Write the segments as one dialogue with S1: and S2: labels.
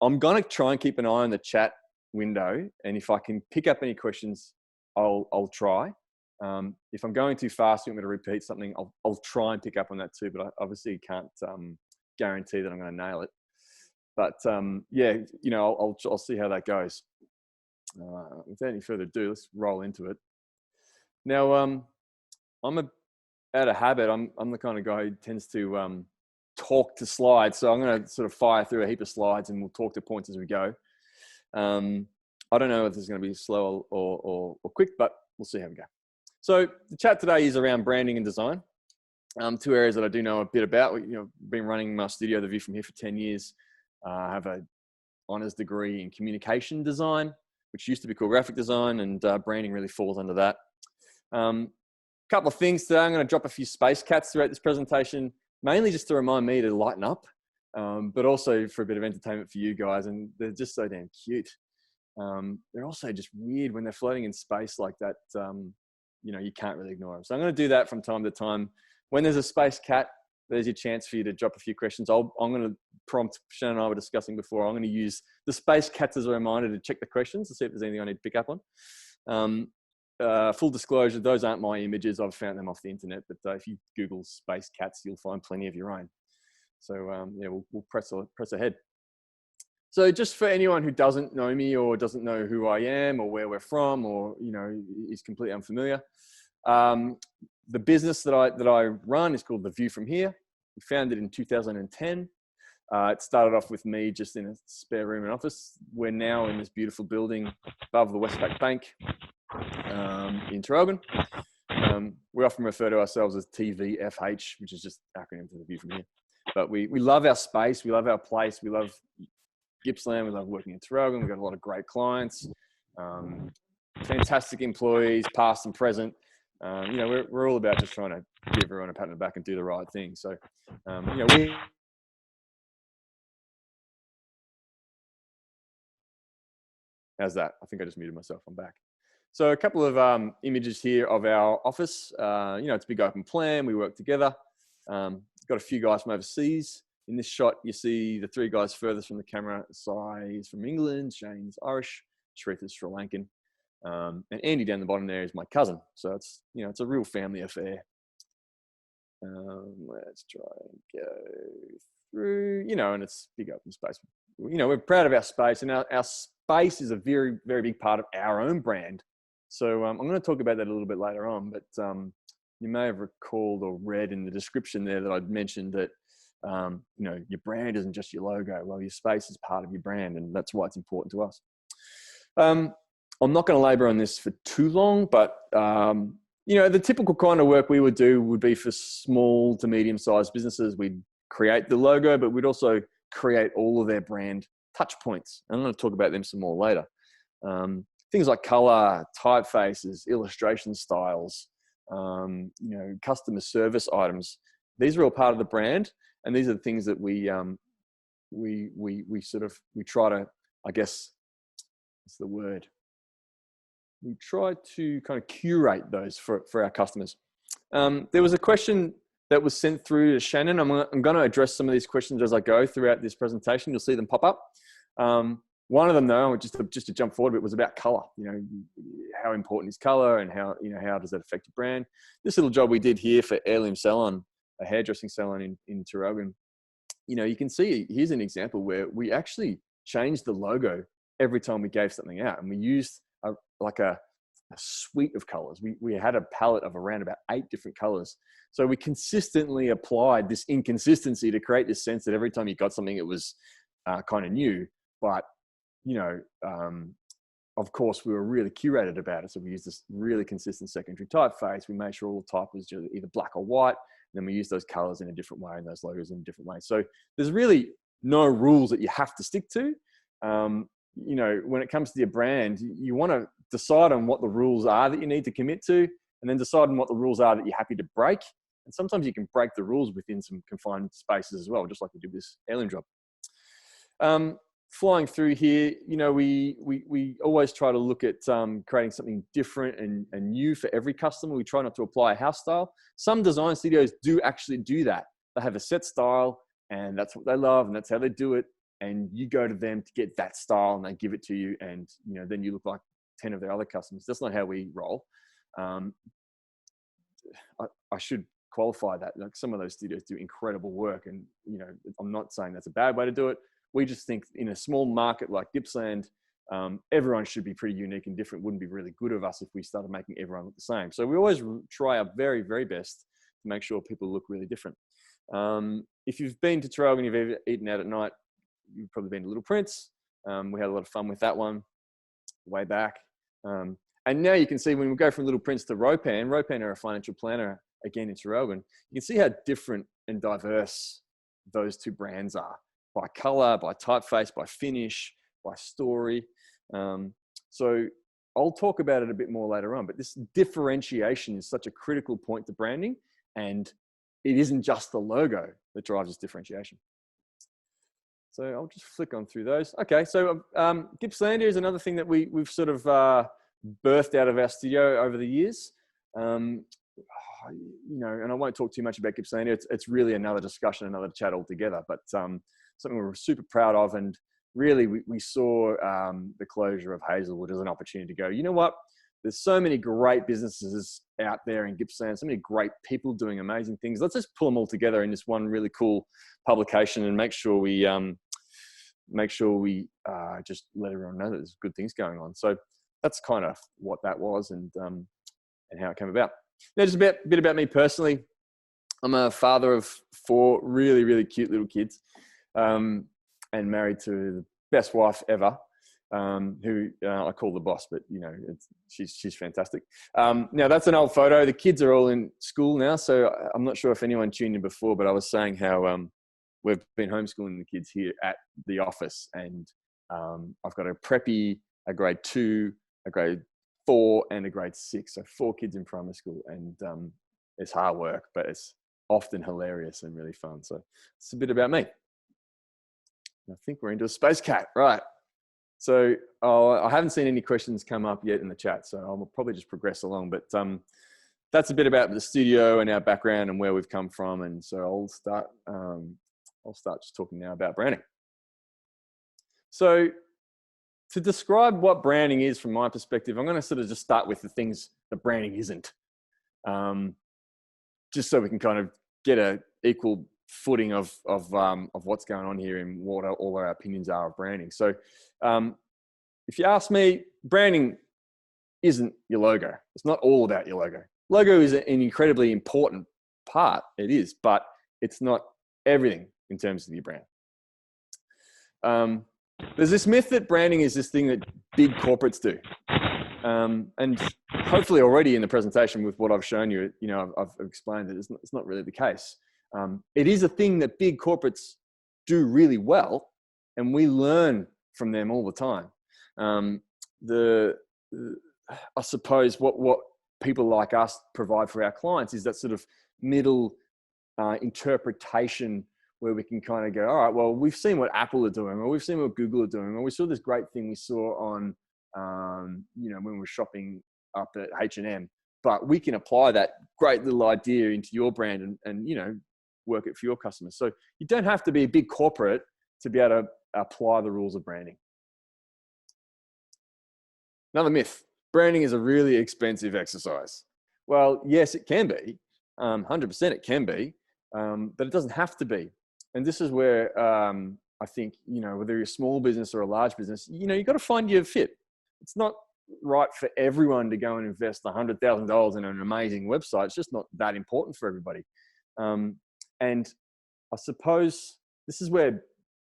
S1: I'm going to try and keep an eye on the chat window. And if I can pick up any questions, I'll try. If I'm going too fast, you want me to repeat something, I'll try and pick up on that too. But I obviously can't guarantee that I'm going to nail it. But yeah, you know, I'll see how that goes. Without any further ado, let's roll into it. Now, I'm out of habit. I'm the kind of guy who tends to talk to slides. So I'm going to sort of fire through a heap of slides and we'll talk to points as we go. I don't know if this is going to be slow or quick, but we'll see how we go. So the chat today is around branding and design. Two areas that I do know a bit about. You know, been running my studio, The View From Here, for 10 years. I have an honours degree in communication design, which used to be called graphic design, and branding really falls under that. Couple of things today. I'm going to drop a few space cats throughout this presentation, mainly just to remind me to lighten up, but also for a bit of entertainment for you guys. And they're just so damn cute. They're also just weird when they're floating in space like that. You know, you can't really ignore them. So I'm going to do that from time to time. When there's a space cat, there's your chance for you to drop a few questions. I'm going to prompt, Shannon and I were discussing before, I'm going to use the space cats as a reminder to check the questions to see if there's anything I need to pick up on. Full disclosure, those aren't my images. I've found them off the internet, but if you Google space cats, you'll find plenty of your own. So yeah, we'll press ahead. So just for anyone who doesn't know me or doesn't know who I am or where we're from, or, you know, is completely unfamiliar, the business that I run is called The View From Here. We founded in 2010. It started off with me just in a spare room and office. We're now in this beautiful building above the Westpac Bank in Latrobe. We often refer to ourselves as TVFH, which is just acronym for The View From Here. But we love our space. We love our place. We love Gippsland. We love working in Latrobe. We've got a lot of great clients, fantastic employees, past and present. You know, we're all about just trying to give everyone a pat on the back and do the right thing. So, you know, how's that? I think I just muted myself. I'm back. So a couple of images here of our office. You know, it's a big open plan. We work together. Got a few guys from overseas. In this shot, you see the three guys furthest from the camera. Sai is from England, Shane's Irish, Sharif is Sri Lankan. And Andy down the bottom there is my cousin. So it's, you know, it's a real family affair. Let's try and go through, you know, and it's big open space. You know, we're proud of our space, and our space is a very, very big part of our own brand. So I'm going to talk about that a little bit later on, but you may have recalled or read in the description there that I'd mentioned that, you know, your brand isn't just your logo. Well, your space is part of your brand, and that's why it's important to us. I'm not going to labor on this for too long, but, you know, the typical kind of work we would do would be for small to medium-sized businesses. We'd create the logo, but we'd also create all of their brand touch points. I'm going to talk about them some more later. Things like color, typefaces, illustration styles, you know, customer service items. These are all part of the brand, and these are the things that we try to, I guess, what's the word? We try to kind of curate those for our customers. There was a question that was sent through to Shannon. I'm going to address some of these questions as I go throughout this presentation. You'll see them pop up. One of them, though, just to jump forward a bit, was about color. You know, how important is color, and how, you know, how does that affect your brand? This little job we did here for Heirloom Salon, a hairdressing salon in Tarragona. You know, you can see here's an example where we actually changed the logo every time we gave something out, and we used a suite of colors. We had a palette of around about 8 different colors. So we consistently applied this inconsistency to create this sense that every time you got something, it was kind of new. But, you know, of course, we were really curated about it. So we used this really consistent secondary typeface. We made sure all the type was either black or white. And then we used those colors in a different way and those logos in a different way. So there's really no rules that you have to stick to. You know, when it comes to your brand, you want to decide on what the rules are that you need to commit to, and then decide on what the rules are that you're happy to break. And sometimes you can break the rules within some confined spaces as well, just like we did this heirloom job. Flying through here, you know, we always try to look at creating something different and new for every customer. We try not to apply a house style. Some design studios do actually do that. They have a set style, and that's what they love, and that's how they do it. and you go to them to get that style and they give it to you, and then you look like 10 of their other customers. That's not how we roll. I should qualify that. Like, some of those studios do incredible work, and I'm not saying that's a bad way to do it. We just think in a small market like Gippsland, everyone should be pretty unique and different. Wouldn't be really good of us if we started making everyone look the same. So we always try our very, very best to make sure people look really different. If you've been to Traralgon and you've ever eaten out at night, you've probably been to Little Prince. We had a lot of fun with that one way back. And now you can see when we go from Little Prince to Ropan are a financial planner again in Traralgon. You can see how different and diverse those two brands are, by color, by typeface, by finish, by story. So I'll talk about it a bit more later on, but this differentiation is such a critical point to branding, and it isn't just the logo that drives this differentiation. So I'll just flick on through those. Okay, so Gippslandia is another thing that we've sort of birthed out of our studio over the years. And I won't talk too much about Gippslandia. It's really another discussion, another chat altogether, but something we're super proud of. And really, we saw the closure of Hazelwood as an opportunity to go, you know what? There's so many great businesses out there in Gippsland, so many great people doing amazing things. Let's just pull them all together in this one really cool publication and make sure we just let everyone know that there's good things going on. So that's kind of what that was, and how it came about. Now, just a bit about me personally. I'm a father of 4 really, really cute little kids, and married to the best wife ever, who I call the boss, but she's fantastic. Now, that's an old photo. The kids are all in school now, so I'm not sure if anyone tuned in before, but I was saying how we've been homeschooling the kids here at the office, and I've got a preppy, a grade 2, a grade 4, and a grade 6. So 4 kids in primary school, and it's hard work, but it's often hilarious and really fun. So it's a bit about me. I think we're into a space cat, right? So I haven't seen any questions come up yet in the chat, so I'll probably just progress along. But that's a bit about the studio and our background and where we've come from. And so I'll start just talking now about branding. So to describe what branding is from my perspective, I'm going to sort of just start with the things that branding isn't, just so we can kind of get an equal footing of what's going on here and what all our opinions are of branding. So if you ask me, branding isn't your logo. It's not all about your logo. Logo is an incredibly important part. It is, but it's not everything in terms of your brand. There's this myth that branding is this thing that big corporates do. And hopefully already in the presentation with what I've shown you, I've explained that it's not really the case. It is a thing that big corporates do really well, and we learn from them all the time. I suppose what people like us provide for our clients is that sort of middle interpretation where we can kind of go, all right, well, we've seen what Apple are doing, or we've seen what Google are doing, or we saw this great thing we saw on, when we were shopping up at H&M, but we can apply that great little idea into your brand and work it for your customers. So you don't have to be a big corporate to be able to apply the rules of branding. Another myth, branding is a really expensive exercise. Well, yes, it can be. 100% it can be, but it doesn't have to be. And this is where I think, whether you're a small business or a large business, you've got to find your fit. It's not right for everyone to go and invest $100,000 in an amazing website. It's just not that important for everybody. And I suppose this is where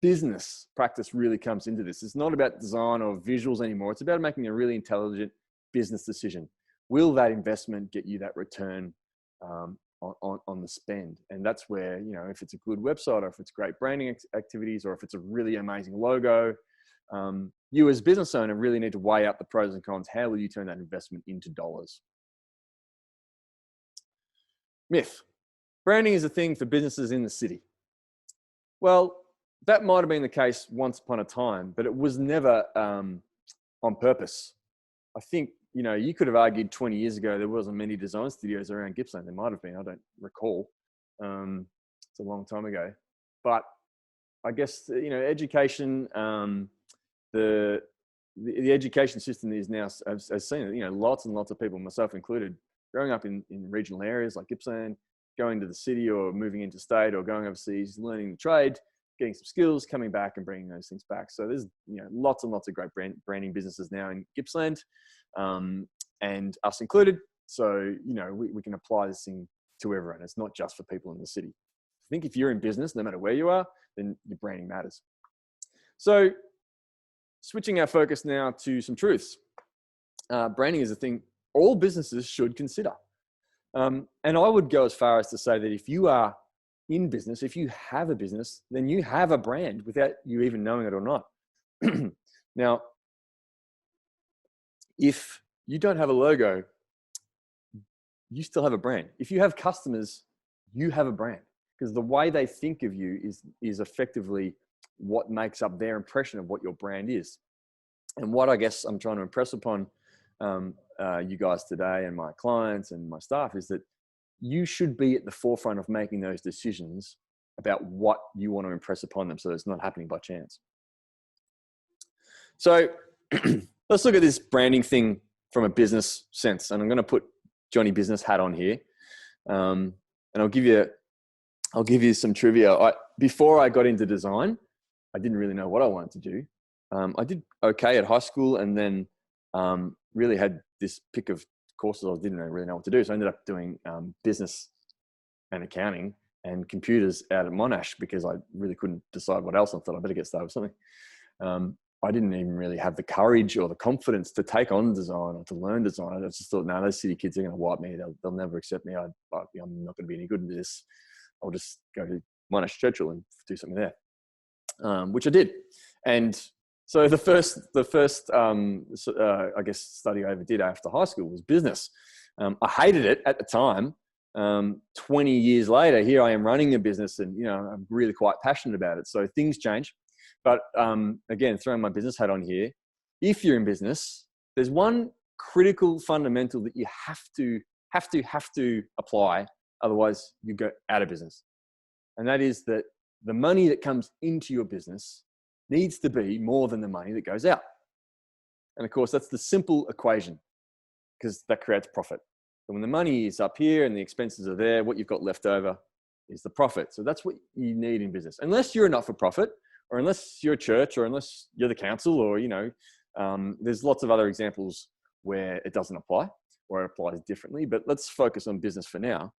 S1: business practice really comes into this. It's not about design or visuals anymore. It's about making a really intelligent business decision. Will that investment get you that return on the spend? And that's where, if it's a good website, or if it's great branding activities, or if it's a really amazing logo, you as a business owner really need to weigh up the pros and cons. How will you turn that investment into dollars? Myth. Branding is a thing for businesses in the city. Well, that might have been the case once upon a time, but it was never on purpose. I think, you could have argued 20 years ago there wasn't many design studios around Gippsland. There might have been, I don't recall. It's a long time ago. But I guess, education, the education system is now, has seen, lots and lots of people, myself included, growing up in regional areas like Gippsland, going to the city or moving into state or going overseas, learning the trade, getting some skills, coming back and bringing those things back. So there's, lots and lots of great branding businesses now in Gippsland, and us included. So, we can apply this thing to everyone. It's not just for people in the city. I think if you're in business, no matter where you are, then your branding matters. So switching our focus now to some truths. Branding is a thing all businesses should consider. And I would go as far as to say that if you are in business, if you have a business, then you have a brand without you even knowing it or not. Now, if you don't have a logo, you still have a brand. If you have customers, you have a brand, because the way they think of you is effectively what makes up their impression of what your brand is. And what I guess I'm trying to impress upon you guys today and my clients and my staff is that you should be at the forefront of making those decisions about what you want to impress upon them, so it's not happening by chance. So let's look at this branding thing from a business sense. And I'm going to put Johnny Business hat on here. And I'll give you some trivia. Before I got into design, I didn't really know what I wanted to do. I did okay at high school, and then really had this pick of courses I didn't really know what to do. So I ended up doing business and accounting and computers out at Monash because I really couldn't decide what else. I thought I better get started with something. I didn't even really have the courage or the confidence to take on design or to learn design. I just thought, no, those city kids are going to wipe me. They'll never accept me. I'm not going to be any good at this. I'll just go to Monash Churchill and do something there, which I did. And so the first I guess study I ever did after high school was business. I hated it at the time. 20 years later, here I am running a business, and I'm really quite passionate about it. So things change. But again, throwing my business hat on here, if you're in business, there's one critical fundamental that you have to apply. Otherwise, you go out of business. And that is that the money that comes into your business needs to be more than the money that goes out. And of course, that's the simple equation, because that creates profit. So when the money is up here and the expenses are there, what you've got left over is the profit. So that's what you need in business. Unless you're a not-for-profit, or unless you're a church, or unless you're the council, or, there's lots of other examples where it doesn't apply, or it applies differently. But let's focus on business for now.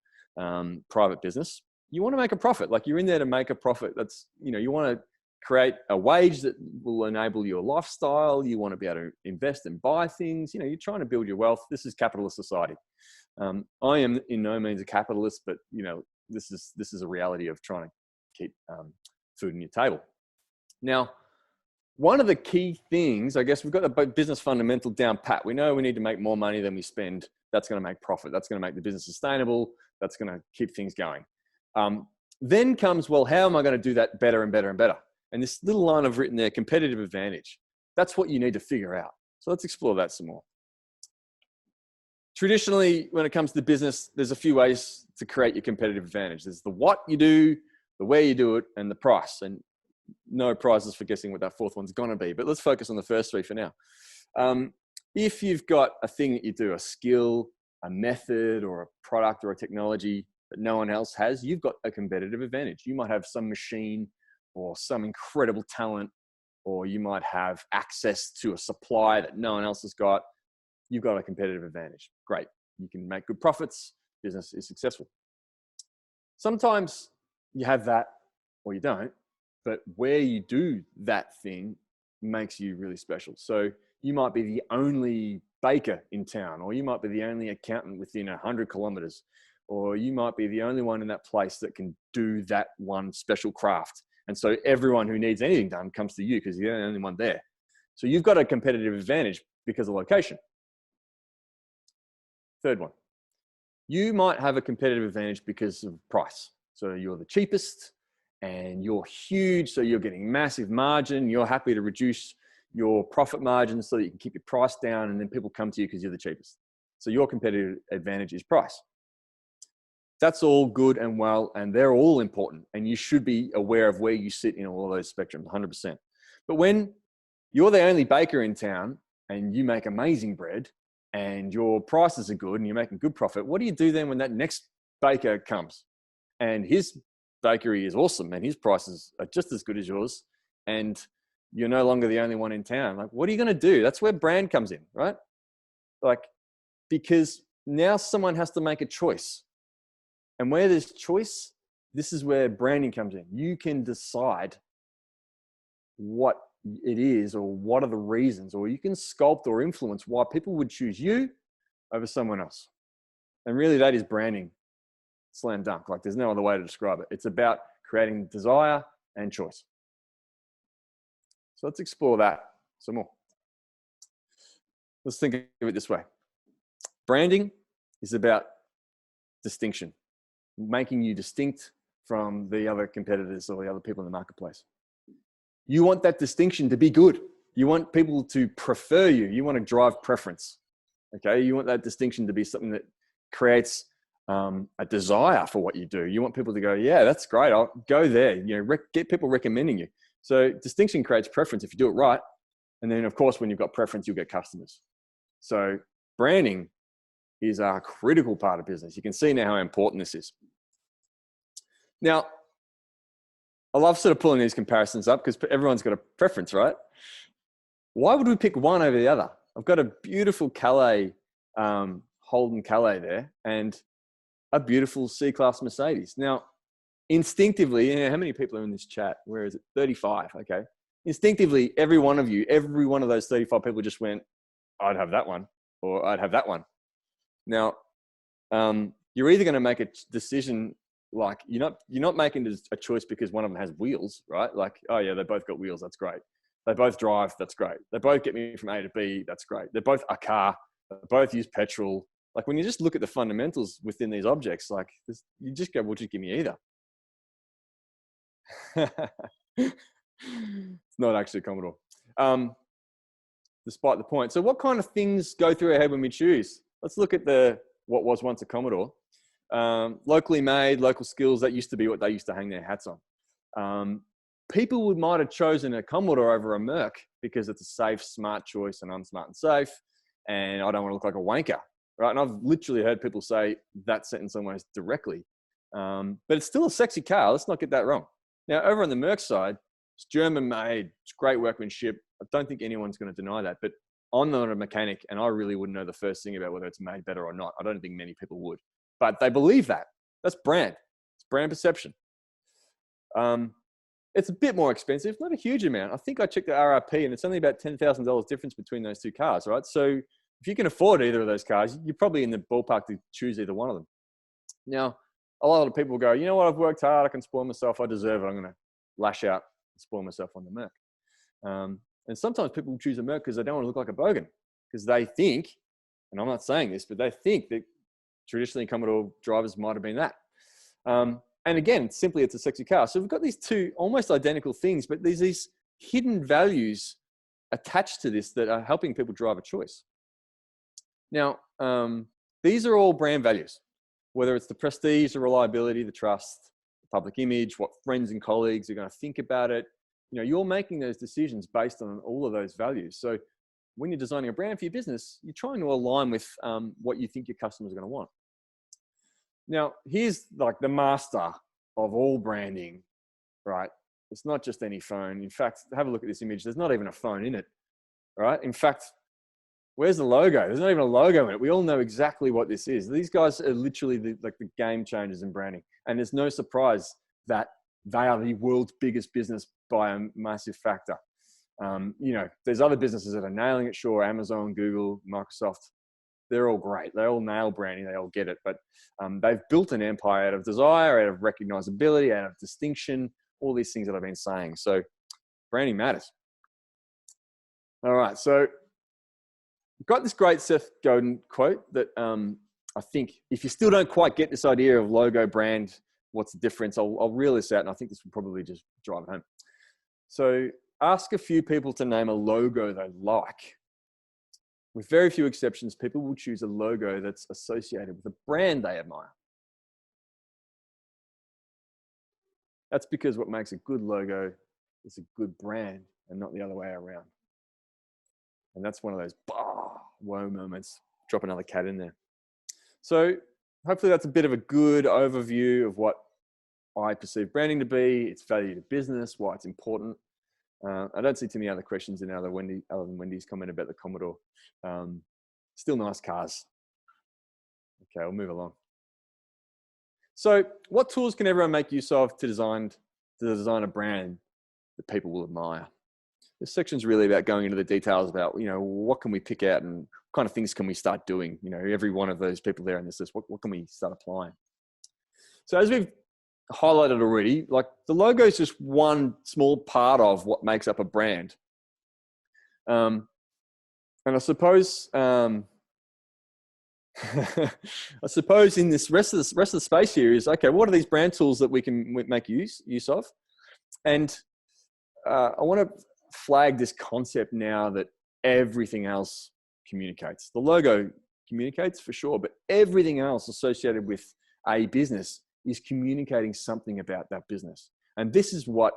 S1: Private business. You want to make a profit. Like, you're in there to make a profit. That's, you want to create a wage that will enable your lifestyle. You want to be able to invest and buy things. You're trying to build your wealth. This is capitalist society. I am in no means a capitalist, but this is a reality of trying to keep food on your table. Now, one of the key things, I guess, we've got the business fundamental down pat. We know we need to make more money than we spend. That's going to make profit. That's going to make the business sustainable. That's going to keep things going. Then comes, well, how am I going to do that better and better and better? And this little line I've written there, competitive advantage. That's what you need to figure out. So let's explore that some more. Traditionally, when it comes to business, there's a few ways to create your competitive advantage. There's the what you do, the where you do it, and the price. And no prizes for guessing what that fourth one's going to be. But let's focus on the first three for now. If you've got a thing that you do, a skill, a method, or a product or a technology that no one else has, you've got a competitive advantage. You might have some machine or some incredible talent, or you might have access to a supply that no one else has got. You've got a competitive advantage. Great. You can make good profits. Business is successful. Sometimes you have that or you don't, but where you do that thing makes you really special. So you might be the only baker in town, or you might be the only accountant within 100 kilometers, or you might be the only one in that place that can do that one special craft. And so everyone who needs anything done comes to you because you're the only one there. So you've got a competitive advantage because of location. Third one, you might have a competitive advantage because of price. So you're the cheapest and you're huge, so you're getting massive margin. You're happy to reduce your profit margin so that you can keep your price down, and then people come to you because you're the cheapest. So your competitive advantage is price. That's all good and well, and they're all important. And you should be aware of where you sit in all of those spectrums, 100%. But when you're the only baker in town and you make amazing bread and your prices are good and you're making good profit, what do you do then when that next baker comes and his bakery is awesome and his prices are just as good as yours and you're no longer the only one in town? Like, what are you going to do? That's where brand comes in, right? Like, because now someone has to make a choice. And where there's choice, this is where branding comes in. You can decide what it is or what are the reasons, or you can sculpt or influence why people would choose you over someone else. And really that is branding, slam dunk. Like, there's no other way to describe it. It's about creating desire and choice. So let's explore that some more. Let's think of it this way. Branding is about distinction, making you distinct from the other competitors or the other people in the marketplace. You want that distinction to be good. You want people to prefer you. You want to drive preference. Okay. You want that distinction to be something that creates a desire for what you do. You want people to go, yeah, that's great. I'll go there. You know, get people recommending you. So distinction creates preference if you do it right. And then of course, when you've got preference, you'll get customers. So branding is a critical part of business. You can see now how important this is. Now, I love sort of pulling these comparisons up because everyone's got a preference, right? Why would we pick one over the other? I've got a beautiful Calais, Holden Calais there, and a beautiful C-Class Mercedes. Now, instinctively, how many people are in this chat? Where is it? 35, okay. Instinctively, every one of those 35 people just went, I'd have that one, or I'd have that one. Now, you're either going to make a decision, like you're not making a choice because one of them has wheels, right? Like, oh yeah, they both got wheels. That's great. They both drive. That's great. They both get me from A to B. That's great. They're both a car. They both use petrol. Like, when you just look at the fundamentals within these objects, like this, you just go, well, just give me either. It's not actually a Commodore. Despite the point. So what kind of things go through our head when we choose? Let's look at what was once a Commodore. Locally made, local skills, that used to be what they used to hang their hats on. People might have chosen a Commodore over a Merc because it's a safe, smart choice, and I'm smart and safe, and I don't want to look like a wanker, right? And I've literally heard people say that sentence almost directly. But it's still a sexy car. Let's not get that wrong. Now, over on the Merc side, it's German made, it's great workmanship. I don't think anyone's going to deny that, but I'm not a mechanic and I really wouldn't know the first thing about whether it's made better or not. I don't think many people would, but they believe that. That's brand. It's brand perception. It's a bit more expensive, not a huge amount. I think I checked the RRP and it's only about $10,000 difference between those two cars, right? So if you can afford either of those cars, you're probably in the ballpark to choose either one of them. Now, a lot of people go, you know what, I've worked hard, I can spoil myself, I deserve it, I'm going to lash out and spoil myself on the Merc. And sometimes people choose a Merc because they don't want to look like a bogan, because they think, and I'm not saying this, but they think that traditionally Commodore drivers might have been that. And again, it's a sexy car. So we've got these two almost identical things, but there's these hidden values attached to this that are helping people drive a choice. Now, these are all brand values, whether it's the prestige, the reliability, the trust, the public image, what friends and colleagues are going to think about it. You know, you're making those decisions based on all of those values. So when you're designing a brand for your business, you're trying to align with what you think your customers are going to want. Now, here's like the master of all branding, right? It's not just any phone. In fact, have a look at this image. There's not even a phone in it, right? In fact, where's the logo? There's not even a logo in it. We all know exactly what this is. These guys are literally the game changers in branding. And there's no surprise that they are the world's biggest business by a massive factor. You know, there's other businesses that are nailing it, sure, Amazon, Google, Microsoft. They're all great. They all nail branding. They all get it. But they've built an empire out of desire, out of recognizability, out of distinction, all these things that I've been saying. So branding matters. All right. So I've got this great Seth Godin quote that I think if you still don't quite get this idea of logo, brand, what's the difference, I'll reel this out. And I think this will probably just drive it home. So ask a few people to name a logo they like. With very few exceptions, people will choose a logo that's associated with a brand they admire. That's because what makes a good logo is a good brand and not the other way around. And that's one of those whoa moments. Drop another cat in there. So hopefully that's a bit of a good overview of what I perceive branding to be, its value to business, why it's important. I don't see too many other questions in other than Wendy's comment about the Commodore. Still nice cars. Okay, we'll move along. So what tools can everyone make use of to design a brand that people will admire? This section's really about going into the details about, what can we pick out and what kind of things can we start doing? Every one of those people there in this list, what can we start applying? So as we've highlighted already, like the logo is just one small part of what makes up a brand. And I suppose, I suppose in this rest of the space here is, okay, what are these brand tools that we can make use of? And I want to flag this concept now that everything else communicates. The logo communicates for sure, but everything else associated with a business is communicating something about that business. And this is what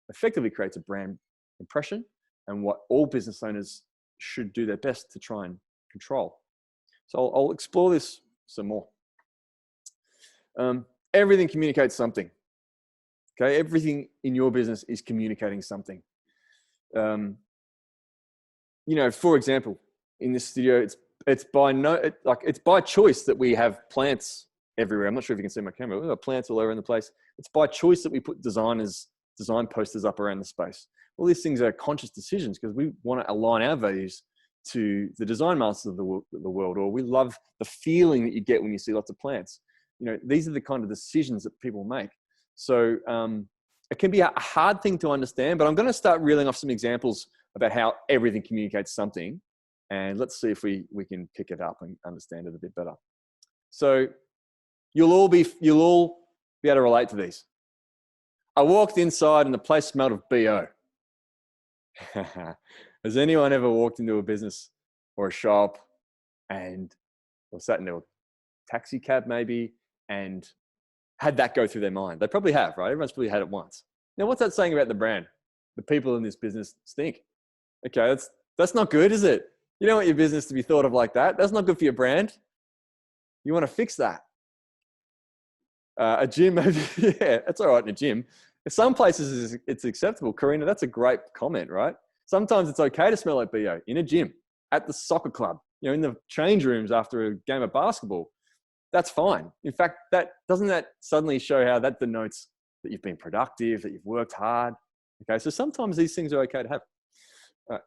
S1: effectively creates a brand impression and what all business owners should do their best to try and control. So I'll explore this some more. Everything communicates something. Okay, everything in your business is communicating something. For example, in this studio, it's by choice that we have plants everywhere. I'm not sure if you can see my camera. We've got plants all over in the place. It's by choice that we put design posters up around the space. All these things are conscious decisions because we want to align our values to the design masters of the world, or we love the feeling that you get when you see lots of plants. These are the kind of decisions that people make. So it can be a hard thing to understand, but I'm going to start reeling off some examples about how everything communicates something. And let's see if we can pick it up and understand it a bit better. So you'll all be able to relate to these. I walked inside and the place smelled of BO. Has anyone ever walked into a business or a shop or sat in a taxi cab maybe and had that go through their mind? They probably have, right? Everyone's probably had it once. Now, what's that saying about the brand? The people in this business stink. Okay, that's not good, is it? You don't want your business to be thought of like that. That's not good for your brand. You want to fix that. A gym, maybe, yeah, that's all right in a gym. In some places it's acceptable. Karina, that's a great comment, right? Sometimes it's okay to smell like BO in a gym, at the soccer club, in the change rooms after a game of basketball. That's fine. In fact, doesn't that suddenly show how that denotes that you've been productive, that you've worked hard? Okay, so sometimes these things are okay to have.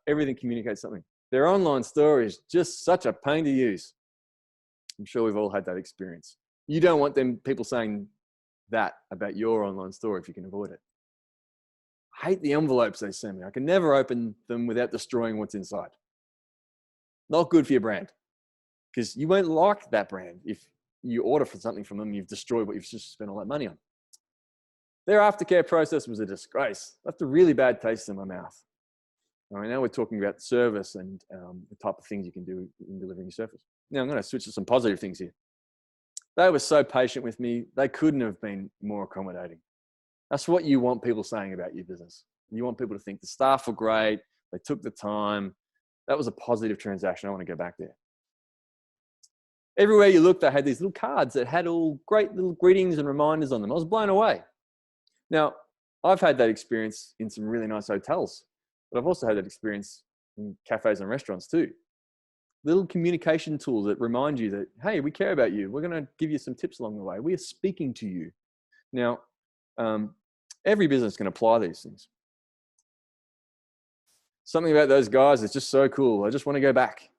S1: Everything communicates something. Their online store is just such a pain to use. I'm sure we've all had that experience. You don't want people saying that about your online store if you can avoid it. I hate the envelopes they send me. I can never open them without destroying what's inside. Not good for your brand, because you won't like that brand. If you order for something from them, you've destroyed what you've just spent all that money on. Their aftercare process was a disgrace. Left a really bad taste in my mouth. All right, now we're talking about service and the type of things you can do in delivering your service. Now I'm going to switch to some positive things here. They were so patient with me. They couldn't have been more accommodating. That's what you want people saying about your business. You want people to think the staff were great. They took the time. That was a positive transaction. I want to go back there. Everywhere you looked, they had these little cards that had all great little greetings and reminders on them. I was blown away. Now, I've had that experience in some really nice hotels, but I've also had that experience in cafes and restaurants too. Little communication tools that remind you that, hey, we care about you. We're going to give you some tips along the way. We are speaking to you. Now, every business can apply these things. Something about those guys is just so cool. I just want to go back.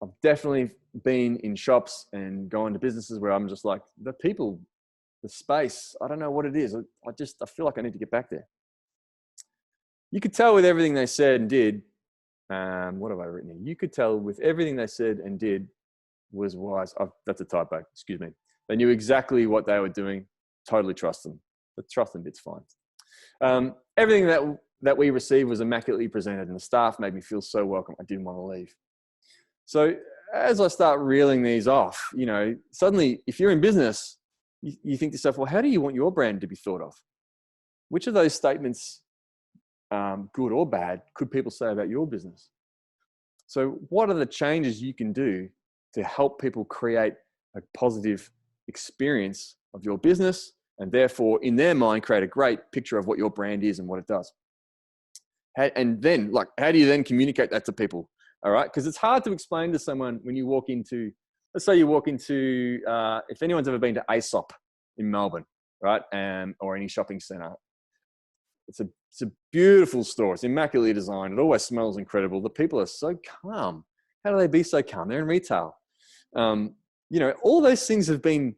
S1: I've definitely been in shops and gone to businesses where I'm just like, the people, the space, I don't know what it is. I feel like I need to get back there. You could tell with everything they said and did. What have I written here? You could tell with everything they said and did was wise. That's a typo, excuse me. They knew exactly what they were doing. Totally trust them. The trust them bit's fine. Everything that we received was immaculately presented, and the staff made me feel so welcome. I didn't want to leave. So as I start reeling these off, suddenly if you're in business, you think to yourself, well, how do you want your brand to be thought of? which of those statements, good or bad, could people say about your business? So what are the changes you can do to help people create a positive experience of your business, and therefore in their mind create a great picture of what your brand is and what it does? And then, like, how do you then communicate that to people? All right, because it's hard to explain to someone when you walk into, let's say you walk into, if anyone's ever been to Aesop in Melbourne, right, or any shopping centre, it's a beautiful store. It's immaculately designed. It always smells incredible. The people are so calm. How do they be so calm? They're in retail. You know, all those things have been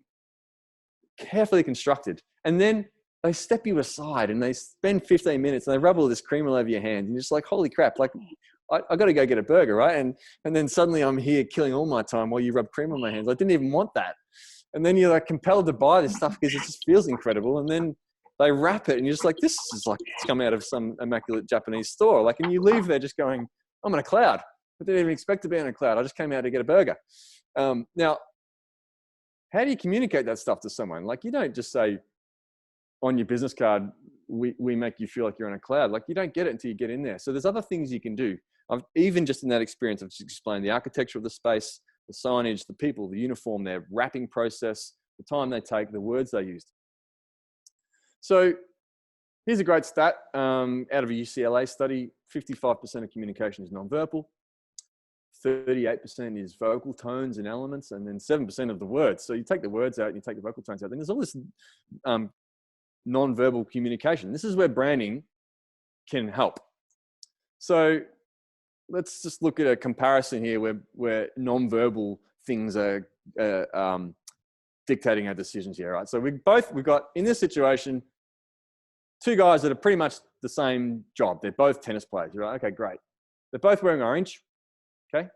S1: carefully constructed, and then they step you aside and they spend 15 minutes and they rub all this cream all over your hands, and you're just like, holy crap, like I got to go get a burger, right? And then suddenly I'm here killing all my time while you rub cream on my hands. I didn't even want that. And then you're like compelled to buy this stuff because it just feels incredible. And then they wrap it and you're just like, this is like it's come out of some immaculate Japanese store. Like, and you leave there just going, I'm on a cloud. I didn't even expect to be on a cloud. I just came out to get a burger. Now, how do you communicate that stuff to someone? Like, you don't just say on your business card, we make you feel like you're on a cloud. Like, you don't get it until you get in there. So there's other things you can do. Even just in that experience, I've just explained the architecture of the space, the signage, the people, the uniform, their wrapping process, the time they take, the words they used. So here's a great stat out of a UCLA study. 55% of communication is nonverbal. 38% is vocal tones and elements, and then 7% of the words. So you take the words out and you take the vocal tones out, then there's all this nonverbal communication. This is where branding can help. So let's just look at a comparison here where nonverbal things are dictating our decisions here, right? So we've got, in this situation, two guys that are pretty much the same job. They're both tennis players, right? Okay, great. They're both wearing orange, okay?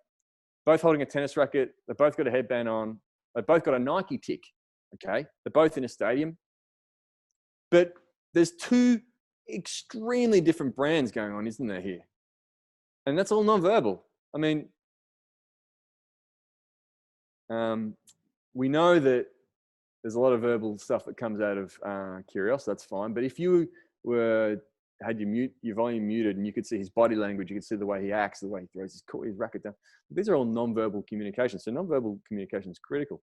S1: Both holding a tennis racket. They've both got a headband on. They've both got a Nike tick, okay? They're both in a stadium. But there's two extremely different brands going on, isn't there, here? And that's all nonverbal. I mean, we know that there's a lot of verbal stuff that comes out of Kyrgios. That's fine. But if you had your volume muted and you could see his body language, you could see the way he acts, the way he throws his racket down. These are all nonverbal communication. So nonverbal communication is critical.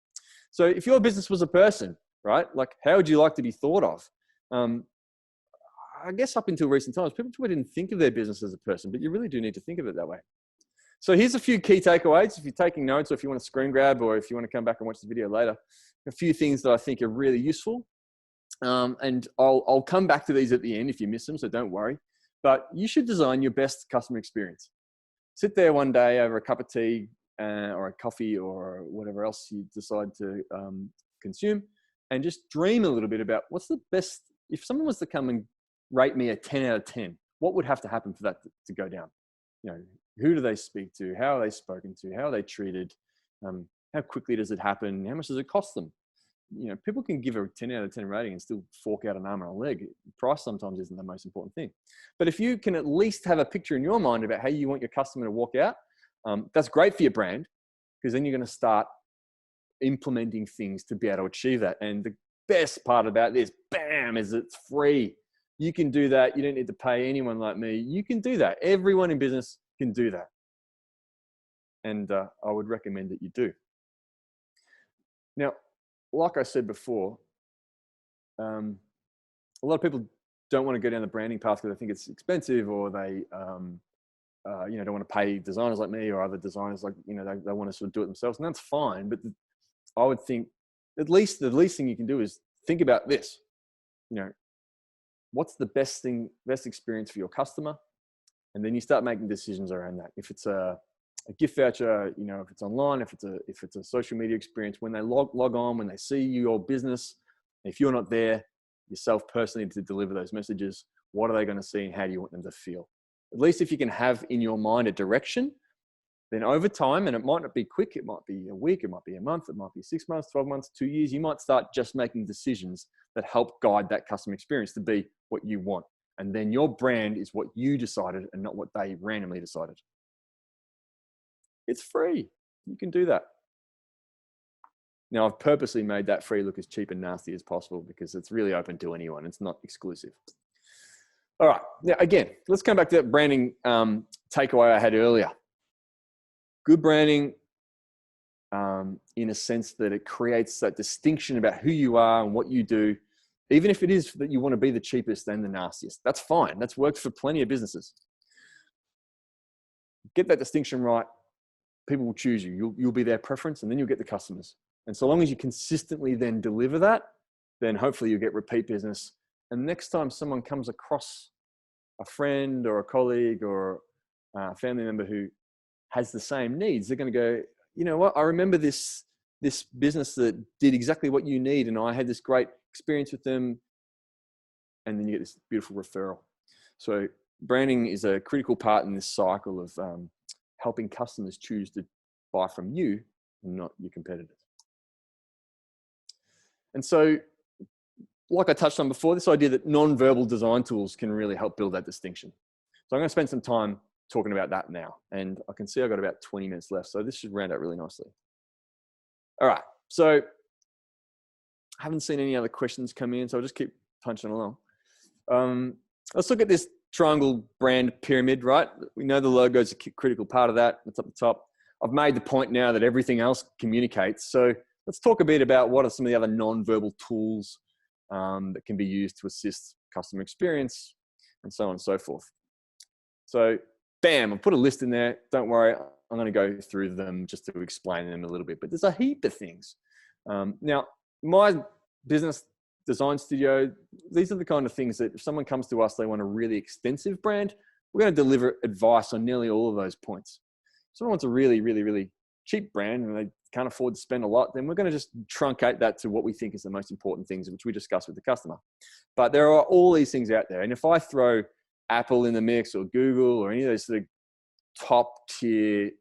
S1: So if your business was a person, right? Like, how would you like to be thought of? I guess up until recent times, people didn't think of their business as a person, but you really do need to think of it that way. So here's a few key takeaways. If you're taking notes, or if you want to screen grab, or if you want to come back and watch the video later, a few things that I think are really useful. And I'll come back to these at the end if you miss them, so don't worry. But you should design your best customer experience. Sit there one day over a cup of tea or a coffee or whatever else you decide to consume, and just dream a little bit about what's the best. If someone was to come and rate me a 10 out of 10, what would have to happen for that to go down? You know, who do they speak to? How are they spoken to? How are they treated? How quickly does it happen? How much does it cost them? You know, people can give a 10 out of 10 rating and still fork out an arm and a leg. Price sometimes isn't the most important thing. But if you can at least have a picture in your mind about how you want your customer to walk out, that's great for your brand, because then you're going to start implementing things to be able to achieve that. And the best part about this, bam, is it's free. You can do that. You don't need to pay anyone like me. You can do that. Everyone in business can do that. And I would recommend that you do. Now, like I said before, a lot of people don't want to go down the branding path because they think it's expensive, or they don't want to pay designers like me or other designers, like, they want to sort of do it themselves, and that's fine. But I would think at least the least thing you can do is think about this. What's the best experience for your customer? And then you start making decisions around that. If it's a gift voucher, if it's online, if it's a social media experience, when they log on, when they see your business, if you're not there yourself personally to deliver those messages, what are they going to see and how do you want them to feel? At least if you can have in your mind a direction, then over time, and it might not be quick, it might be a week, it might be a month, it might be 6 months, 12 months, 2 years, you might start just making decisions that help guide that customer experience to be what you want. And then your brand is what you decided and not what they randomly decided. It's free. You can do that. Now, I've purposely made that free look as cheap and nasty as possible because it's really open to anyone. It's not exclusive. All right. Now, again, let's come back to that branding takeaway I had earlier. Good branding, in a sense that it creates that distinction about who you are and what you do, even if it is that you want to be the cheapest and the nastiest. That's fine. That's worked for plenty of businesses. Get that distinction right, people will choose you. You'll be their preference, and then you'll get the customers. And so long as you consistently then deliver that, then hopefully you'll get repeat business. And next time someone comes across a friend or a colleague or a family member who has the same needs, they're going to go, you know what, I remember this business that did exactly what you need, and I had this great experience with them. And then you get this beautiful referral. So branding is a critical part in this cycle of helping customers choose to buy from you and not your competitors. And so, like I touched on before, this idea that non-verbal design tools can really help build that distinction. So I'm going to spend some time talking about that now. And I can see I've got about 20 minutes left, so this should round out really nicely. All right, so I haven't seen any other questions come in, so I'll just keep punching along. Let's look at this triangle brand pyramid, right? We know the logo is a critical part of that. It's up the top. I've made the point now that everything else communicates. So let's talk a bit about what are some of the other non-verbal tools that can be used to assist customer experience and so on and so forth. So bam, I'll put a list in there. Don't worry, I'm going to go through them just to explain them a little bit, but there's a heap of things. Now, my business design studio, these are the kind of things that if someone comes to us, they want a really extensive brand, we're going to deliver advice on nearly all of those points. If someone wants a really, really, really cheap brand and they can't afford to spend a lot, then we're going to just truncate that to what we think is the most important things, which we discuss with the customer. But there are all these things out there. And if I throw Apple in the mix or Google or any of those sort of top tier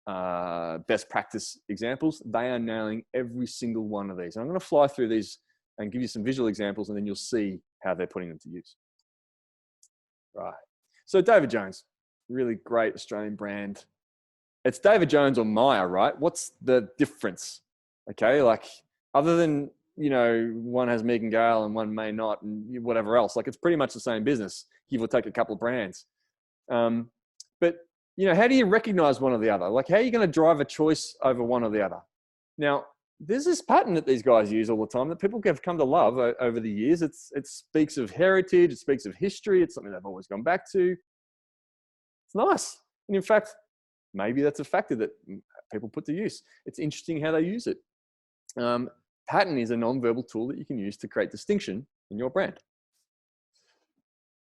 S1: best practice examples, they are nailing every single one of these. And I'm going to fly through these and give you some visual examples, and then you'll see how they're putting them to use. Right. So David Jones, really great Australian brand. It's David Jones or Myer, right? What's the difference? Okay, like other than, you know, one has Megan Gale and one may not, and whatever else, like it's pretty much the same business, give or take a couple of brands. But you know, how do you recognize one or the other? Like, how are you going to drive a choice over one or the other? Now, there's this pattern that these guys use all the time that people have come to love over the years. It speaks of heritage. It speaks of history. It's something they've always gone back to. It's nice. And in fact, maybe that's a factor that people put to use. It's interesting how they use it. Pattern is a non-verbal tool that you can use to create distinction in your brand.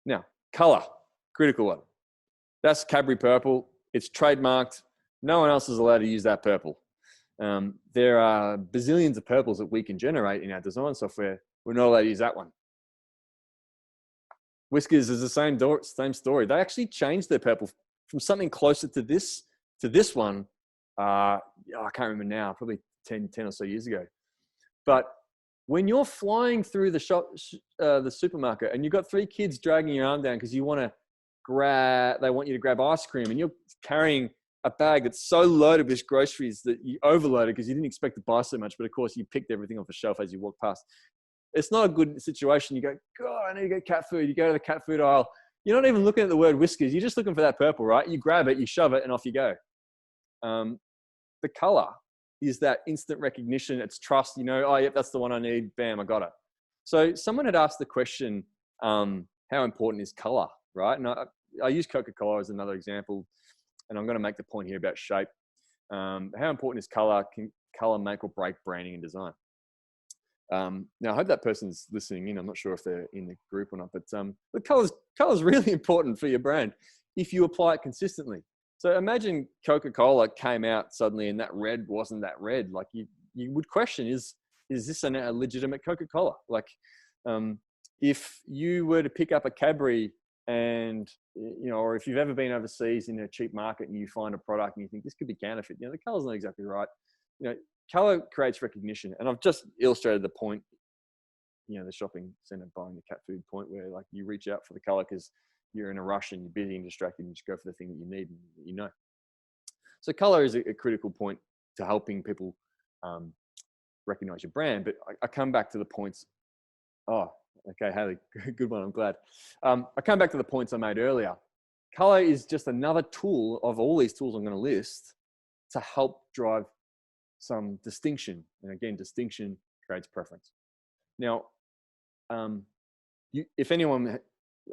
S1: Now, color, critical one. That's Cadbury purple. It's trademarked. No one else is allowed to use that purple. There are bazillions of purples that we can generate in our design software. We're not allowed to use that one. Whiskers is the same story. They actually changed their purple from something closer to this one. I can't remember now, probably 10 or so years ago. But when you're flying through the supermarket and you've got 3 kids dragging your arm down because they want you to grab ice cream, and you're carrying a bag that's so loaded with groceries that you overloaded because you didn't expect to buy so much, but of course you picked everything off the shelf as you walk past. It's not a good situation. You go, God, I need to get cat food. You go to the cat food aisle. You're not even looking at the word whiskers. You're just looking for that purple, right? You grab it, you shove it, and off you go. The color is that instant recognition. It's trust. You know, oh, yep, that's the one I need. Bam, I got it. So someone had asked the question, how important is color, right? And I use Coca-Cola as another example, and I'm going to make the point here about shape. How important is color? Can color make or break branding and design? Now, I hope that person's listening in. I'm not sure if they're in the group or not, but the color's really important for your brand if you apply it consistently. So imagine Coca-Cola came out suddenly and that red wasn't that red. Like you would question, is this a legitimate Coca-Cola? Like if you were to pick up a Cadbury and, you know, or if you've ever been overseas in a cheap market and you find a product and you think this could be counterfeit, you know, the color's not exactly right. You know, color creates recognition. And I've just illustrated the point, you know, the shopping center buying the cat food point where like you reach out for the color because you're in a rush and you're busy and distracted and you just go for the thing that you need and you know. So color is a critical point to helping people recognize your brand. But I come back to the points, Okay, Haley, good one. I'm glad. I come back to the points I made earlier. Color is just another tool of all these tools I'm going to list to help drive some distinction. And again, distinction creates preference. Now, if anyone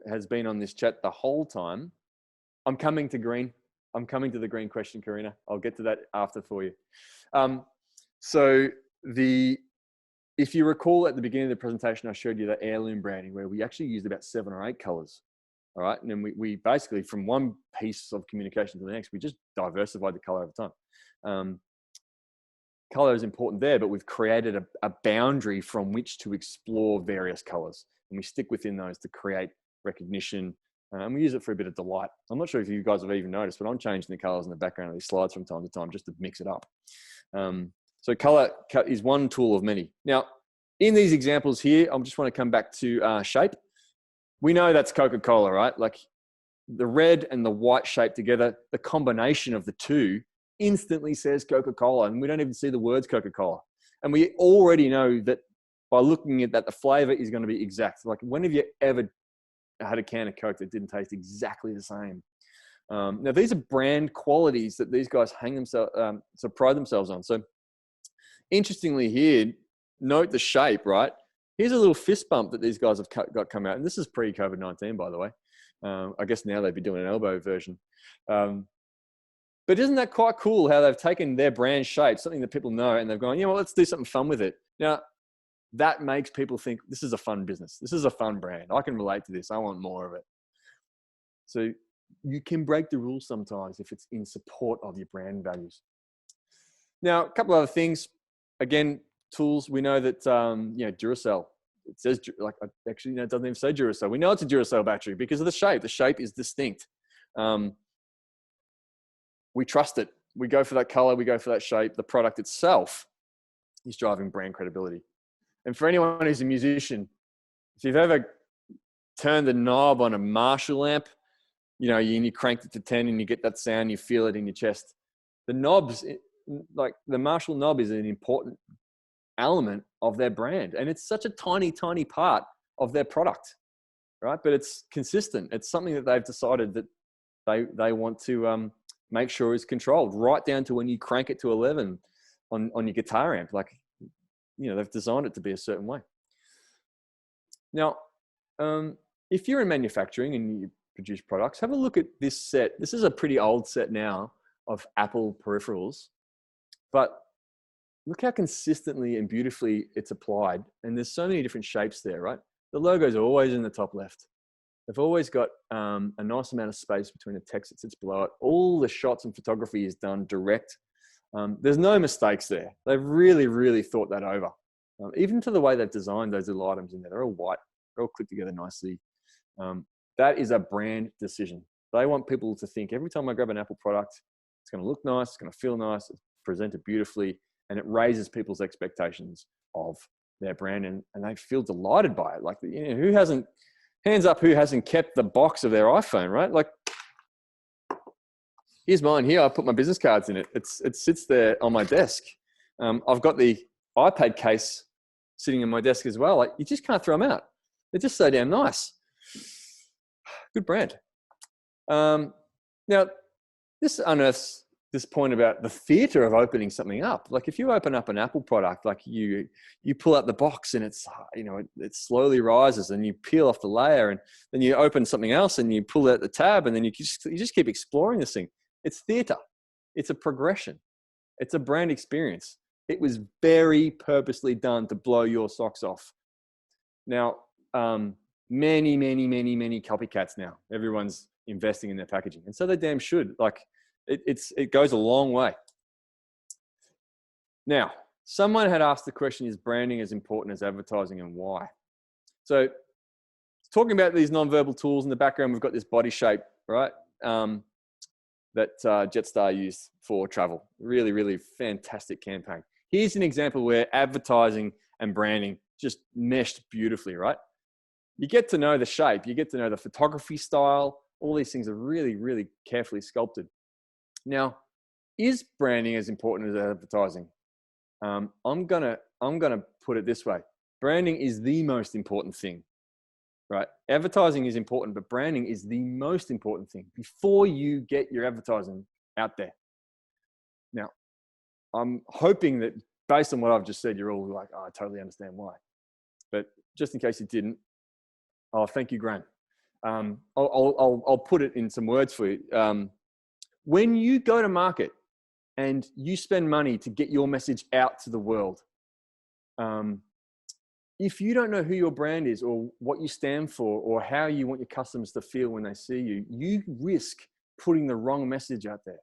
S1: has been on this chat the whole time, I'm coming to green. I'm coming to the green question, Karina. I'll get to that after for you. If you recall at the beginning of the presentation, I showed you the heirloom branding where we actually used about 7 or 8 colors. All right. And then we basically, from one piece of communication to the next, we just diversified the color over time. Color is important there, but we've created a boundary from which to explore various colors. And we stick within those to create recognition. And we use it for a bit of delight. I'm not sure if you guys have even noticed, but I'm changing the colors in the background of these slides from time to time just to mix it up. So color is one tool of many. Now, in these examples here, I just want to come back to shape. We know that's Coca-Cola, right? Like the red and the white shape together, the combination of the two instantly says Coca-Cola, and we don't even see the words Coca-Cola. And we already know that by looking at that, the flavor is going to be exact. Like when have you ever had a can of Coke that didn't taste exactly the same? Now, these are brand qualities that these guys pride themselves on. So interestingly here, note the shape, right? Here's a little fist bump that these guys have got come out. And this is pre-COVID-19, by the way. I guess now they'd be doing an elbow version. But isn't that quite cool how they've taken their brand shape, something that people know, and they've gone, yeah, well, let's do something fun with it. Now, that makes people think this is a fun business. This is a fun brand. I can relate to this. I want more of it. So you can break the rules sometimes if it's in support of your brand values. Now, a couple other things. Again, tools. We know that, Duracell, it says, actually, it doesn't even say Duracell. We know it's a Duracell battery because of the shape. The shape is distinct. We trust it. We go for that color. We go for that shape. The product itself is driving brand credibility. And for anyone who's a musician, if you've ever turned the knob on a Marshall amp, and you cranked it to 10 and you get that sound, you feel it in your chest. The knobs, like the Marshall knob, is an important element of their brand. And it's such a tiny, tiny part of their product, right? But it's consistent. It's something that they've decided that they want to make sure is controlled, right down to when you crank it to 11 on your guitar amp. Like, they've designed it to be a certain way. Now, if you're in manufacturing and you produce products, have a look at this set. This is a pretty old set now of Apple peripherals, but look how consistently and beautifully it's applied. And there's so many different shapes there, right? The logo's always in the top left. They've always got a nice amount of space between the text that sits below it. All the shots and photography is done direct. There's no mistakes there. They've really, really thought that over. Even to the way they've designed those little items in there. They're all white. They're all clicked together nicely. That is a brand decision. They want people to think every time I grab an Apple product, it's going to look nice, it's going to feel nice, it's presented beautifully, and it raises people's expectations of their brand, and they feel delighted by it. Like, who hasn't, hands up, who hasn't kept the box of their iPhone, right? Like, here's mine here. I put my business cards in it. It sits there on my desk. I've got the iPad case sitting in my desk as well. Like, you just can't throw them out. They're just so damn nice. Good brand. Now, this unearths this point about the theater of opening something up. Like, if you open up an Apple product, like you pull out the box and it's, it slowly rises, and you peel off the layer, and then you open something else and you pull out the tab, and then you just keep exploring this thing. It's theater. It's a progression. It's a brand experience. It was very purposely done to blow your socks off. Now, many copycats now. Everyone's investing in their packaging, and so they damn should. Like, it goes a long way. Now, someone had asked the question, is branding as important as advertising, and why? So, talking about these nonverbal tools in the background, we've got this body shape, right? That Jetstar used for travel. Really, really fantastic campaign. Here's an example where advertising and branding just meshed beautifully, right? You get to know the shape, you get to know the photography style. All these things are really, really carefully sculpted. Now, is branding as important as advertising? I'm gonna put it this way: branding is the most important thing right? Advertising is important, but branding is the most important thing before you get your advertising out there. Now, I'm hoping that based on what I've just said, you're all like, oh, I totally understand why. But just in case you didn't, oh, thank you, Graham. I'll put it in some words for you. When you go to market and you spend money to get your message out to the world, if you don't know who your brand is or what you stand for or how you want your customers to feel when they see you, you risk putting the wrong message out there.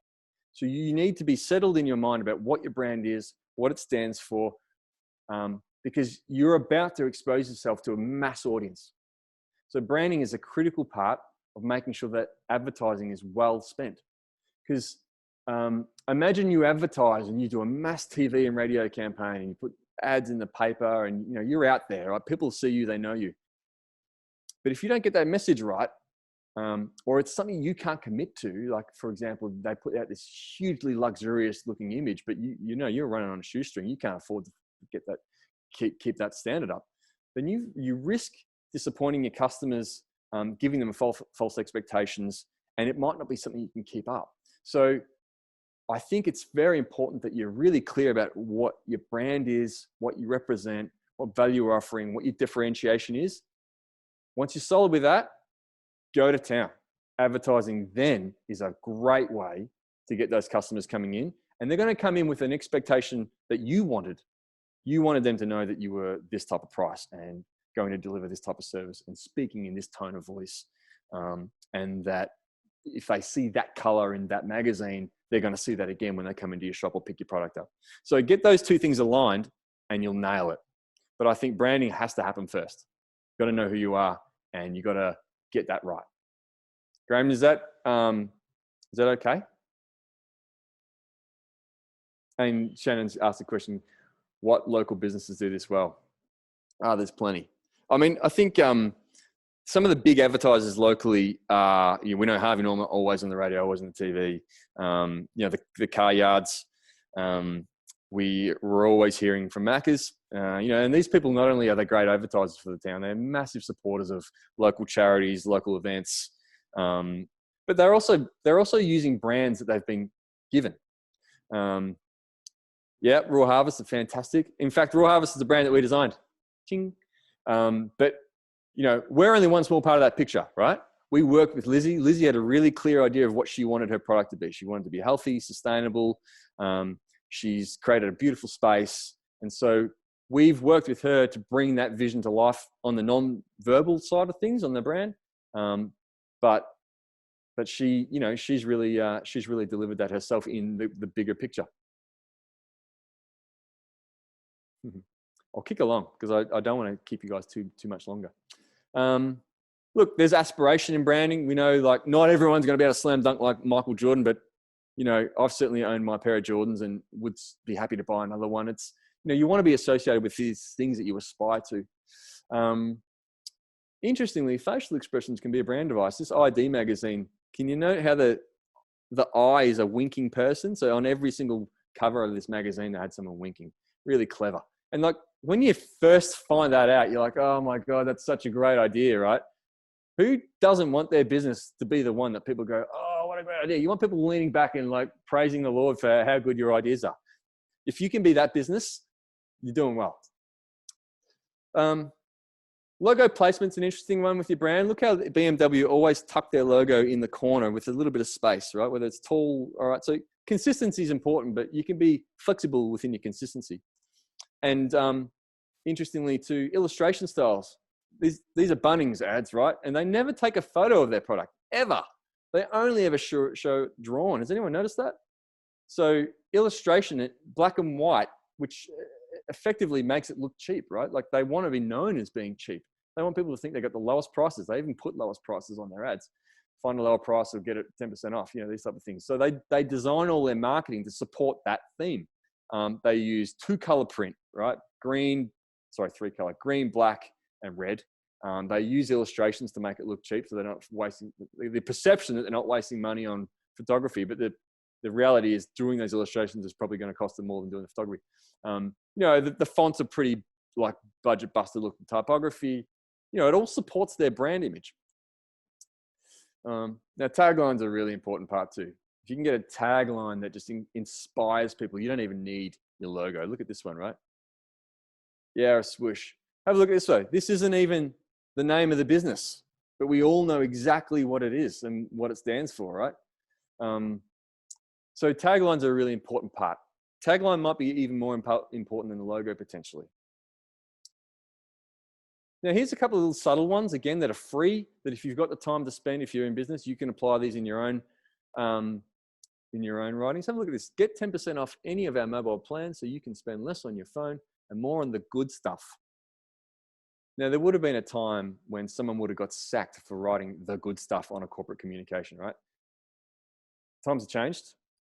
S1: So you need to be settled in your mind about what your brand is, what it stands for, because you're about to expose yourself to a mass audience. So branding is a critical part of making sure that advertising is well spent. Because imagine you advertise and you do a mass TV and radio campaign and you put ads in the paper and you're out there, right? People see you, they know you. But if you don't get that message right, or it's something you can't commit to, like for example, they put out this hugely luxurious looking image, but you're running on a shoestring, you can't afford to get that, keep that standard up, then you risk disappointing your customers, giving them false expectations, and it might not be something you can keep up. So I think it's very important that you're really clear about what your brand is, what you represent, what value you're offering, what your differentiation is. Once you're solid with that, go to town. Advertising then is a great way to get those customers coming in, and they're going to come in with an expectation that you wanted. You wanted them to know that you were this type of price and going to deliver this type of service and speaking in this tone of voice, and that if they see that color in that magazine, they're going to see that again when they come into your shop or pick your product up. So get those two things aligned and you'll nail it. But I think branding has to happen first. You've got to know who you are and you've got to get that right. Graham, is that okay? And Shannon's asked the question, what local businesses do this well? There's plenty. I mean, I think some of the big advertisers locally are, we know Harvey Norman, always on the radio, always on the TV. The car yards. We're always hearing from Macca's. And these people, not only are they great advertisers for the town, they're massive supporters of local charities, local events. But they're also using brands that they've been given. Raw Harvest are fantastic. In fact, Raw Harvest is a brand that we designed. Ching. But we're only one small part of that picture, right? We worked with Lizzie. Lizzie had a really clear idea of what she wanted her product to be. She wanted to be healthy, sustainable. She's created a beautiful space. And so we've worked with her to bring that vision to life on the non-verbal side of things on the brand. But she, she's really delivered that herself in the bigger picture. I'll kick along because I don't want to keep you guys too much longer. Look, there's aspiration in branding. We know like not everyone's going to be able to slam dunk like Michael Jordan, but I've certainly owned my pair of Jordans and would be happy to buy another one. It's, you want to be associated with these things that you aspire to. Interestingly, facial expressions can be a brand device. This ID magazine, can you note how the eye is a winking person? So on every single cover of this magazine, they had someone winking. Really clever. And like when you first find that out, you're like, oh my God, that's such a great idea, right? Who doesn't want their business to be the one that people go, oh, what a great idea. You want people leaning back and like praising the Lord for how good your ideas are. If you can be that business, you're doing well. Logo placement's an interesting one with your brand. Look how BMW always tuck their logo in the corner with a little bit of space, right? Whether it's tall, all right. So consistency is important, but you can be flexible within your consistency. And interestingly too, illustration styles. These are Bunnings ads, right? And they never take a photo of their product, ever. They only ever show drawn. Has anyone noticed that? So illustration, black and white, which effectively makes it look cheap, right? Like they want to be known as being cheap. They want people to think they got the lowest prices. They even put lowest prices on their ads. Find a lower price or get it 10% off, these type of things. So they design all their marketing to support that theme. They use 2-color print, right? Green, 3-color, green, black, and red. They use illustrations to make it look cheap, so they're not wasting the perception that they're not wasting money on photography. But the reality is doing those illustrations is probably going to cost them more than doing the photography. The fonts are pretty like budget buster looking typography. it all supports their brand image. Now, taglines are a really important part too. If you can get a tagline that just inspires people, you don't even need your logo. Look at this one, right? Yeah, a swoosh. Have a look at this way. This isn't even the name of the business, but we all know exactly what it is and what it stands for, right? So taglines are a really important part. Tagline might be even more important than the logo potentially. Now, here's a couple of little subtle ones, again, that are free, that if you've got the time to spend, if you're in business, you can apply these in your own writings. Have a look at this. Get 10% off any of our mobile plans so you can spend less on your phone and more on the good stuff. Now, there would have been a time when someone would have got sacked for writing the good stuff on a corporate communication, right? Times have changed.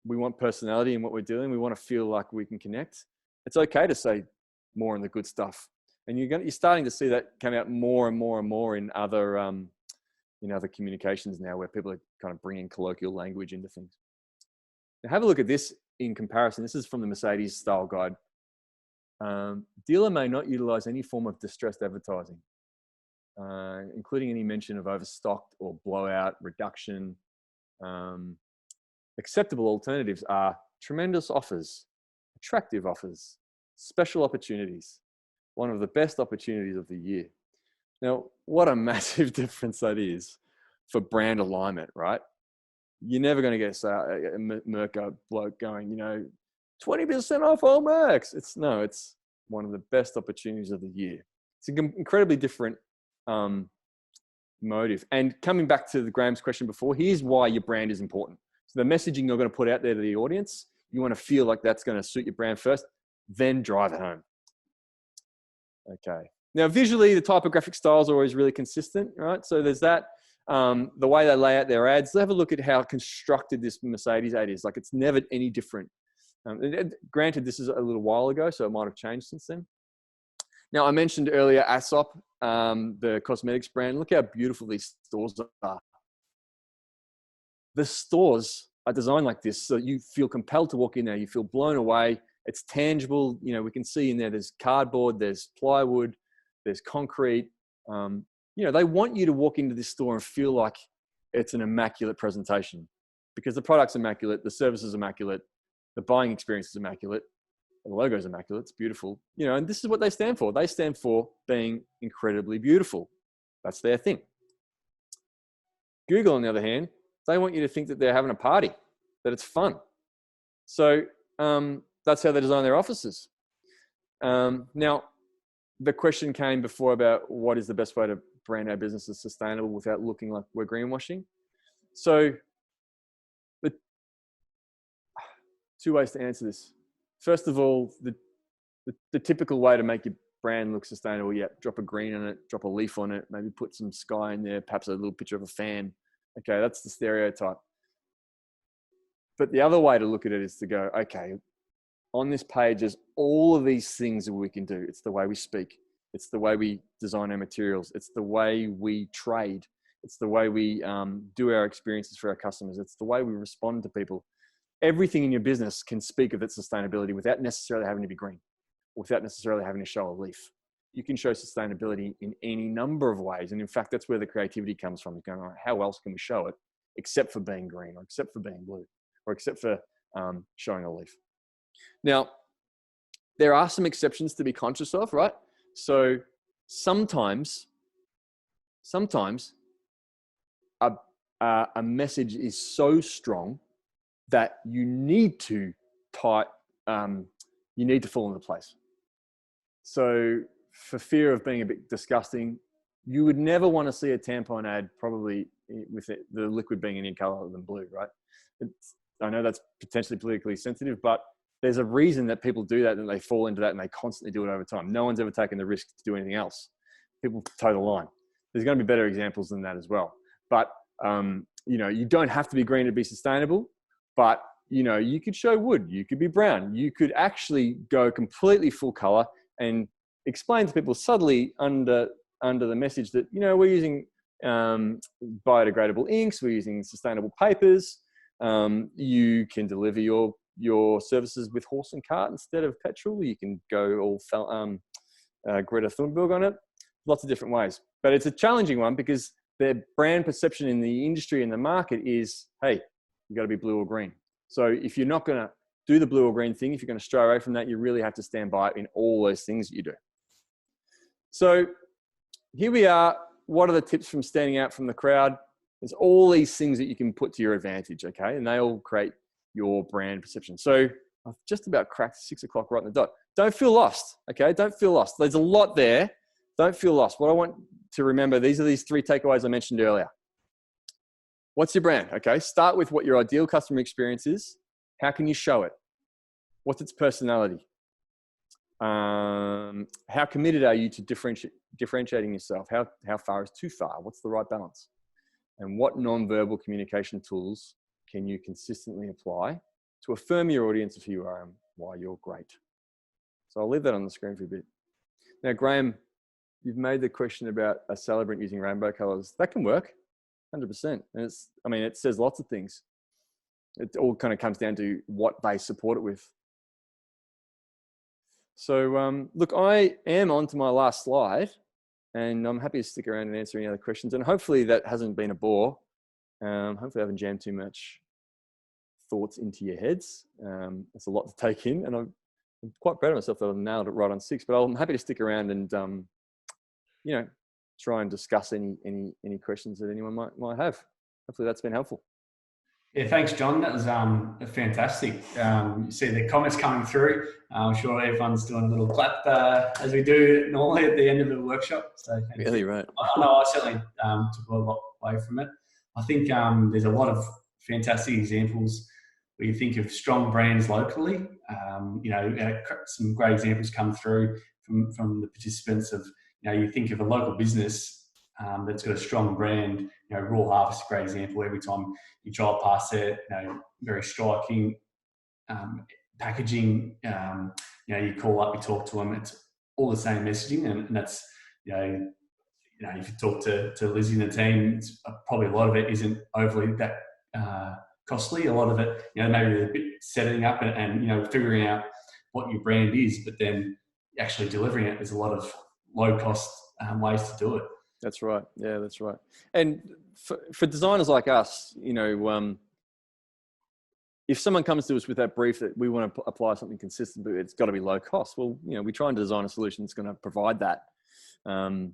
S1: We want personality in what we're doing. We want to feel like we can connect. It's okay to say more on the good stuff. And you're starting to see that come out more and more and more in other communications now, where people are kind of bringing colloquial language into things. Now, have a look at this in comparison. This is from the Mercedes style guide. Dealer may not utilize any form of distressed advertising, including any mention of overstocked or blowout, reduction. Acceptable alternatives are tremendous offers, attractive offers, special opportunities, one of the best opportunities of the year. Now, what a massive difference that is for brand alignment, right? You're never going to get a Merco bloke going, 20% off all Mercs. It's one of the best opportunities of the year. It's an incredibly different motive. And coming back to Graham's question before, here's why your brand is important. So the messaging you're going to put out there to the audience, you want to feel like that's going to suit your brand first, then drive it home. Okay. Now, visually, the typographic styles are always really consistent, right? So there's that. The way they lay out their ads, have a look at how constructed this Mercedes ad is. Like, it's never any different. Granted, this is a little while ago, so it might have changed since then. Now, I mentioned earlier Aesop, the cosmetics brand. Look how beautiful these stores are. The stores are designed like this, so you feel compelled to walk in there. You feel blown away. It's tangible. We can see in there's cardboard, there's plywood, there's concrete. They want you to walk into this store and feel like it's an immaculate presentation, because the product's immaculate, the service is immaculate, the buying experience is immaculate, the logo is immaculate. It's beautiful. And this is what they stand for. They stand for being incredibly beautiful. That's their thing. Google, on the other hand, they want you to think that they're having a party, that it's fun. So that's how they design their offices. Now, the question came before about what is the best way to brand our business as sustainable without looking like we're greenwashing. So the two ways to answer this. First of all, the typical way to make your brand look sustainable, drop a green on it, drop a leaf on it, maybe put some sky in there, perhaps a little picture of a fan. Okay, that's the stereotype. But the other way to look at it is to go, okay, on this page, there's all of these things that we can do. It's the way we speak. It's the way we design our materials. It's the way we trade. It's the way we do our experiences for our customers. It's the way we respond to people. Everything in your business can speak of its sustainability without necessarily having to be green, without necessarily having to show a leaf. You can show sustainability in any number of ways. And in fact, that's where the creativity comes from. You're going, all right, how else can we show it except for being green, or except for being blue, or except for showing a leaf? Now, there are some exceptions to be conscious of, right? So sometimes a message is so strong that you need to fall into place. So for fear of being a bit disgusting, you would never want to see a tampon ad probably with the liquid being any color other than blue, right? I know that's potentially politically sensitive, but there's a reason that people do that, and they fall into that, and they constantly do it over time. No one's ever taken the risk to do anything else. People toe the line. There's going to be better examples than that as well. But, you don't have to be green to be sustainable, but, you could show wood, you could be brown, you could actually go completely full color and explain to people subtly under the message that, we're using biodegradable inks, we're using sustainable papers. You can deliver your services with horse and cart instead of petrol. You can go all Greta Thunberg on it. lots of different ways. But it's a challenging one because their brand perception in the industry and the market is, hey, you got to be blue or green. So if you're not going to do the blue or green thing, if you're going to stray away from that, you really have to stand by it in all those things that you do. So here we are. What are the tips from standing out from the crowd? There's all these things that you can put to your advantage, okay? And they all create your brand perception. So I've just about cracked 6 o'clock right in the dot. Don't feel lost, okay? Don't feel lost. There's a lot there. Don't feel lost. What I want to remember, these are these 3 takeaways I mentioned earlier. What's your brand? Okay, start with what your ideal customer experience is. How can you show it? What's its personality? How committed are you to differentiating yourself? How far is too far? What's the right balance? And what non-verbal communication tools can you consistently apply to affirm your audience of who you are and why you're great? So I'll leave that on the screen for a bit. Now, Graham, you've made the question about a celebrant using rainbow colors. That can work, 100%. And it says lots of things. It all kind of comes down to what they support it with. So look, I am on to my last slide. And I'm happy to stick around and answer any other questions. And hopefully that hasn't been a bore. Hopefully I haven't jammed too much thoughts into your heads. It's a lot to take in. And I'm quite proud of myself that I've nailed it right on 6. But I'm happy to stick around and, try and discuss any questions that anyone might have. Hopefully that's been helpful.
S2: Yeah, thanks, John. That was fantastic. You see the comments coming through. I'm sure everyone's doing a little clap as we do normally at the end of the workshop. So
S1: really, right.
S2: I know I certainly took a lot away from it. I think there's a lot of fantastic examples where you think of strong brands locally. Some great examples come through from the participants of, you think of a local business that's got a strong brand. Raw Harvest, a great example. Every time you drive past it, very striking packaging. You call up, you talk to them. It's all the same messaging, and that's if you talk to Lizzie and the team, probably a lot of it isn't overly that costly. A lot of it, maybe a bit setting up and figuring out what your brand is, but then actually delivering it. There's a lot of low cost ways to do it.
S1: That's right. Yeah, that's right. And for designers like us, if someone comes to us with that brief that we want to apply something consistent, but it's got to be low cost, well, we try and design a solution that's going to provide that. And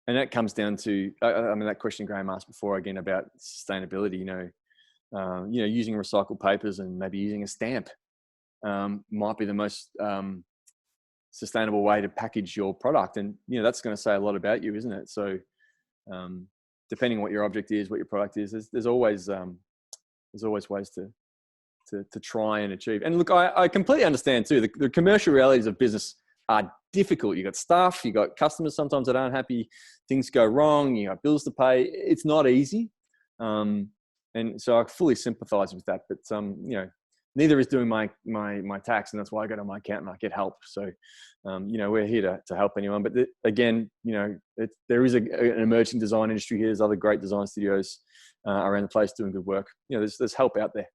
S1: that comes down to, that question Graham asked before again about sustainability, using recycled papers and maybe using a stamp might be the most sustainable way to package your product. And, that's going to say a lot about you, isn't it? So depending on what your object is, what your product is, there's always ways to try and achieve. And look, I completely understand too, the commercial realities of business are difficult. You got staff, you got customers sometimes that aren't happy, things go wrong, you got bills to pay. It's not easy. And so I fully sympathize with that, but neither is doing my tax, and that's why I go to my accountant and I get help. So, we're here to help anyone. But again, there is an emerging design industry here. There's other great design studios around the place doing good work. There's help out there.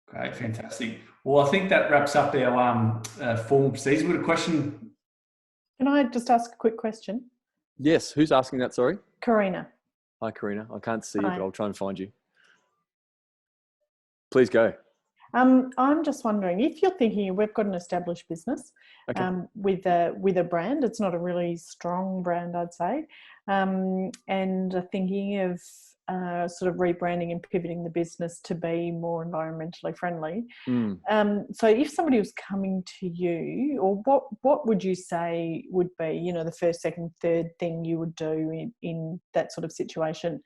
S2: Great, fantastic. Well, I think that wraps up our formal procedures. We've got a question.
S3: Can I just ask a quick question?
S1: Yes. Who's asking that? Sorry.
S3: Karina.
S1: Hi, Karina. I can't see you,
S3: Hi.
S1: but I'll try and find you. Please go.
S3: I'm just wondering if you're thinking we've got an established business with a brand. It's not a really strong brand, I'd say, and thinking of sort of rebranding and pivoting the business to be more environmentally friendly. So if somebody was coming to you, or what would you say would be, the first, second, third thing you would do in that sort of situation?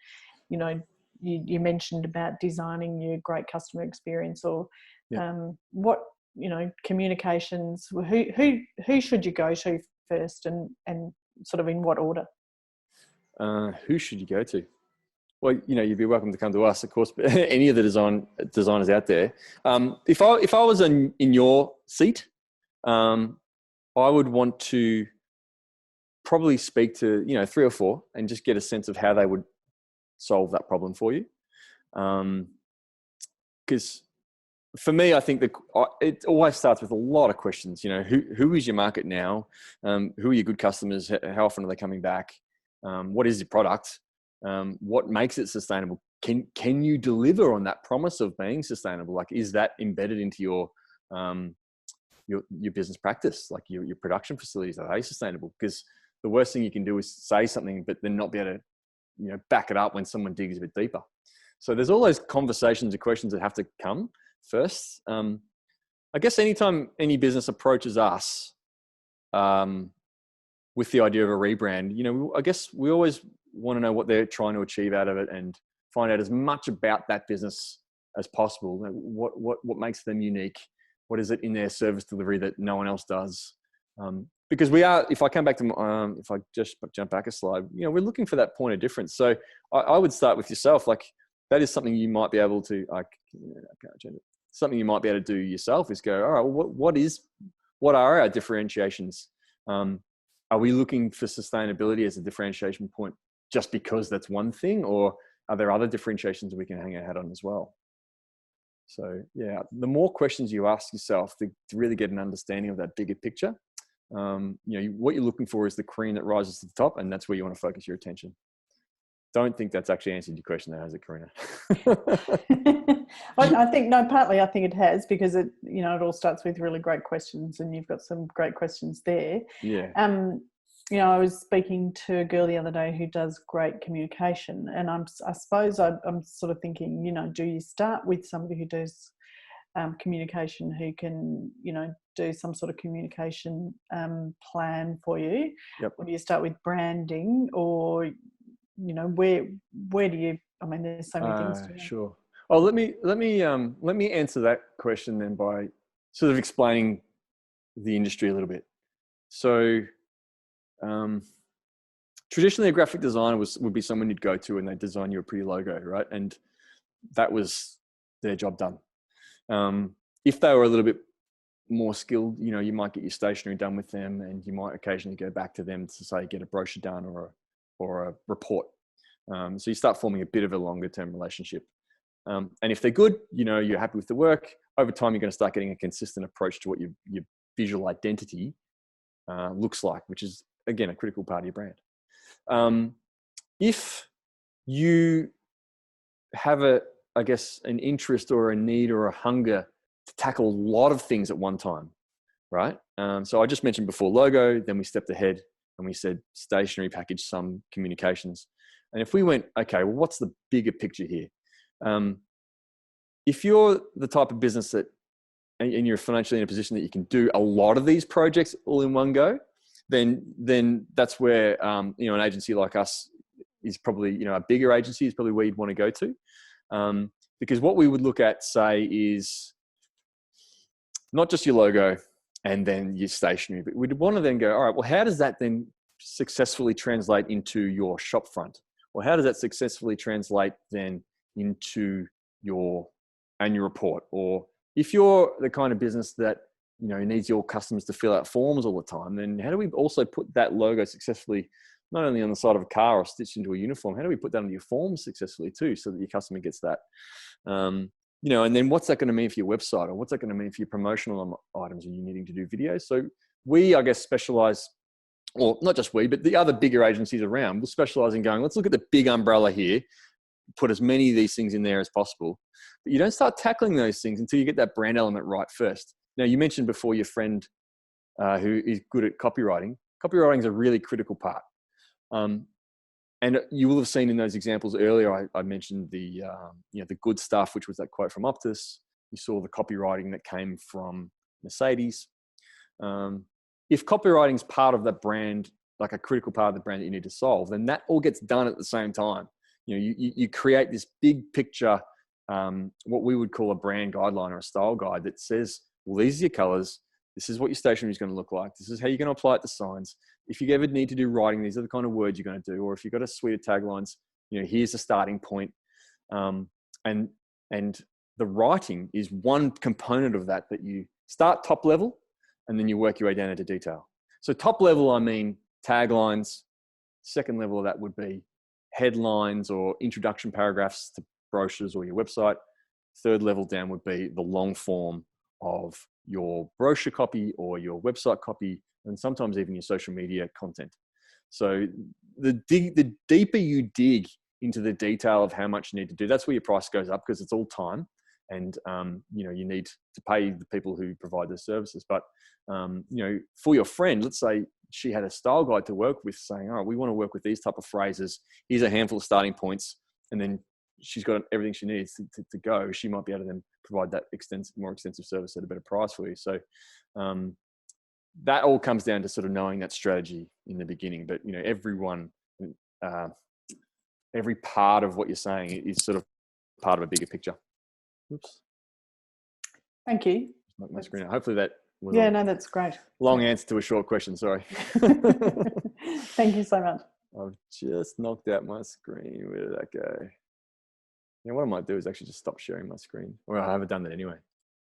S3: You mentioned about designing your great customer experience, or what communications. Who should you go to first, and sort of in what order?
S1: Who should you go to? Well, you'd be welcome to come to us, of course, but any of the designers out there. If I was in your seat, I would want to probably speak to 3 or 4 and just get a sense of how they would solve that problem for you. Because for me, I think it always starts with a lot of questions. You know, who is your market now? Who are your good customers? How often are they coming back? What is your product? What makes it sustainable? Can you deliver on that promise of being sustainable? Like, is that embedded into your business practice? Like your production facilities, are they sustainable? Because the worst thing you can do is say something, but then not be able to, you know, back it up when someone digs a bit deeper. So there's all those conversations and questions that have to come first. I guess anytime any business approaches us with the idea of a rebrand, you know, I guess we always want to know what they're trying to achieve out of it and find out as much about that business as possible. What makes them unique? What is it in their service delivery that no one else does? Because we are, if I come back to, if I just jump back a slide, you know, we're looking for that point of difference. So I would start with yourself. Like, that is something you might be able to, something you might be able to do yourself is go, all right, well, what are our differentiations? Are we looking for sustainability as a differentiation point just because that's one thing, or are there other differentiations we can hang our hat on as well? So yeah, the more questions you ask yourself to really get an understanding of that bigger picture, you know, what you're looking for is the cream that rises to the top, and that's where you want to focus your attention. Don't think that's actually answered your question there, has it, Karina?
S3: I think, no, partly I think it has, because it, you know, it all starts with really great questions, and you've got some great questions there.
S1: Yeah.
S3: You know, I was speaking to a girl the other day who does great communication, and I suppose I'm sort of thinking, you know, do you start with somebody who does communication, who can, you know, do some sort of communication plan for you?
S1: Yep.
S3: Or do you start with branding, or, you know, where do you, I mean, there's so many things to know.
S1: Sure. Oh, let me answer that question then by sort of explaining the industry a little bit. So traditionally, a graphic designer would be someone you'd go to and they'd design you a pretty logo, right? And that was their job done. If they were a little bit more skilled, you know, you might get your stationery done with them, and you might occasionally go back to them to say, get a brochure done or a report. So you start forming a bit of a longer term relationship. And if they're good, you know, you're happy with the work, over time, you're going to start getting a consistent approach to what your visual identity looks like, which is, again, a critical part of your brand. If you have an interest or a need or a hunger to tackle a lot of things at one time, right? So I just mentioned before logo, then we stepped ahead and we said stationery, package, some communications. And if we went, okay, well, what's the bigger picture here? If you're the type of business that, and you're financially in a position that you can do a lot of these projects all in one go, then that's where, you know, an agency like us is probably, you know, a bigger agency is probably where you'd want to go to. Because what we would look at, say, is not just your logo and then your stationery, but we'd want to then go, all right, well, how does that then successfully translate into your shop front? Or how does that successfully translate then into your annual report? Or if you're the kind of business that, you know, needs your customers to fill out forms all the time, then how do we also put that logo successfully, not only on the side of a car or stitched into a uniform, how do we put that on your forms successfully too, so that your customer gets that? You know, and then what's that going to mean for your website, or what's that going to mean for your promotional items? Are you needing to do videos? So we, I guess, specialize, or not just we, but the other bigger agencies around will specialize in going, let's look at the big umbrella here, put as many of these things in there as possible. But you don't start tackling those things until you get that brand element right first. Now, you mentioned before your friend who is good at copywriting. Copywriting is a really critical part. And you will have seen in those examples earlier, I mentioned the, you know, the good stuff, which was that quote from Optus. You saw the copywriting that came from Mercedes. If copywriting is part of that brand, like a critical part of the brand that you need to solve, then that all gets done at the same time. You know, you create this big picture, what we would call a brand guideline or a style guide that says, well, these are your colors. This is what your stationery is going to look like. This is how you're going to apply it to signs. If you ever need to do writing, these are the kind of words you're going to do. Or if you've got a suite of taglines, you know, here's the starting point. And the writing is one component of that you start top level and then you work your way down into detail. So top level, I mean taglines. Second level of that would be headlines or introduction paragraphs to brochures or your website. third level down would be the long form of your brochure copy or your website copy, and sometimes even your social media content. So the deeper you dig into the detail of how much you need to do, that's where your price goes up, because it's all time, and you need to pay the people who provide the services. But for your friend, let's say she had a style guide to work with, saying, all right, we want to work with these type of phrases. Here's a handful of starting points, and then she's got everything she needs to go. She might be able to then provide that more extensive service at a better price for you. So that all comes down to sort of knowing that strategy in the beginning. But everyone, every part of what you're saying is sort of part of a bigger picture. Oops.
S3: Thank you.
S1: My screen. Hopefully that was
S3: no, that's great.
S1: Long answer to a short question. Sorry.
S3: Thank you so much.
S1: I've just knocked out my screen. Where did that go? What I might do is actually just stop sharing my screen. Or I haven't done that anyway.